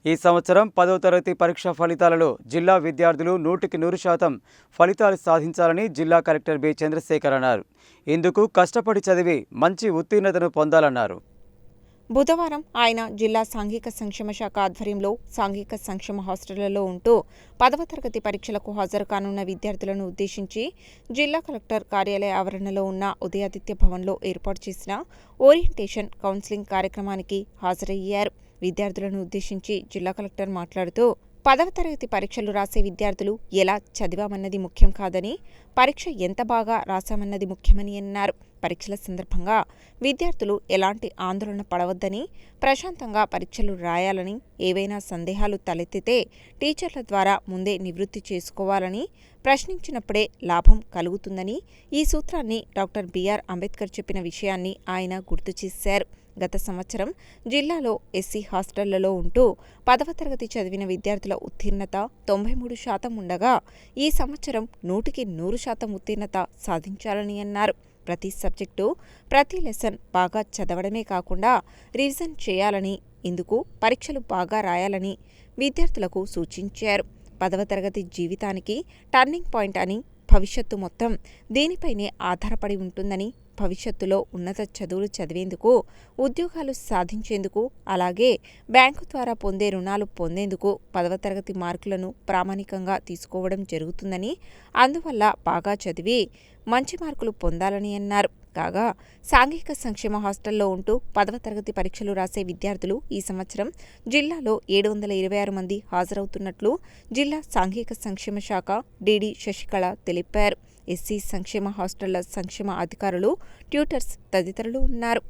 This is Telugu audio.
ఈ సంవత్సరం 10వ తరగతి పరీక్ష ఫలితాలలో జిల్లా విద్యార్థులు 100% ఫలితాలు సాధించాలని జిల్లా కలెక్టర్ బి చంద్రశేఖర్ అన్నారు. ఇందుకు కష్టపడి చదివి మంచి ఉత్తీర్ణతను పొందాలన్నారు. బుధవారం ఆయన జిల్లా సాంఘిక సంక్షేమ శాఖ ఆధ్వర్యంలో సాంఘిక సంక్షేమ హాస్టళ్లలో ఉంటూ 10వ తరగతి పరీక్షలకు హాజరు కానున్న విద్యార్థులను ఉద్దేశించి జిల్లా కలెక్టర్ కార్యాలయ ఆవరణలో ఉన్న ఉదయాదిత్య భవన్లో ఏర్పాటు చేసిన ఓరియంటేషన్ కౌన్సిలింగ్ కార్యక్రమానికి హాజరయ్యారు. విద్యార్థులను ఉద్దేశించి జిల్లా కలెక్టర్ మాట్లాడుతూ 10వ తరగతి పరీక్షలు రాసే విద్యార్థులు ఎలా చదివామన్నది ముఖ్యం కాదని, పరీక్ష ఎంత బాగా రాశామన్నది ముఖ్యమని అన్నారు. పరీక్షల సందర్భంగా విద్యార్థులు ఎలాంటి ఆందోళన పడవద్దని, ప్రశాంతంగా పరీక్షలు రాయాలని, ఏవైనా సందేహాలు తలెత్తితే టీచర్ల ద్వారా ముందే నివృత్తి చేసుకోవాలని, ప్రశ్నించినప్పుడే లాభం కలుగుతుందని, ఈ సూత్రాన్ని డాక్టర్ బిఆర్ అంబేద్కర్ చెప్పిన విషయాన్ని ఆయన గుర్తు చేశారు. గత సంవత్సరం జిల్లాలో ఎస్సీ హాస్టళ్లలో ఉంటూ 10వ తరగతి చదివిన విద్యార్థుల ఉత్తీర్ణత 93% ఉండగా ఈ సంవత్సరం 100% ఉత్తీర్ణత సాధించాలని అన్నారు. ప్రతి సబ్జెక్టు, ప్రతి లెసన్ బాగా చదవడమే కాకుండా రివిజన్ చేయాలని, ఇందుకు పరీక్షలు బాగా రాయాలని విద్యార్థులకు సూచించారు. 10వ తరగతి జీవితానికి టర్నింగ్ పాయింట్ అని, భవిష్యత్తు మొత్తం దీనిపైనే ఆధారపడి ఉంటుందని, భవిష్యత్తులో ఉన్నత చదువులు చదివేందుకు, ఉద్యోగాలు సాధించేందుకు, అలాగే బ్యాంకు ద్వారా పొందే రుణాలు పొందేందుకు 10వ తరగతి మార్కులను ప్రామాణికంగా తీసుకోవడం జరుగుతుందని, అందువల్ల బాగా చదివి మంచి మార్కులు పొందాలని అన్నారు. కాగా సాంఘిక సంక్షేమ హాస్టల్లో ఉంటూ 10వ తరగతి పరీక్షలు రాసే విద్యార్థులు ఈ సంవత్సరం జిల్లాలో 726 మంది హాజరవుతున్నట్లు జిల్లా సాంఘిక సంక్షేమ శాఖ డీడీ శశికళ తెలిపారు. ఎస్సీ సంక్షేమ హాస్టళ్ల సంక్షేమ అధికారులు, ట్యూటర్స్ తదితరులు ఉన్నారు.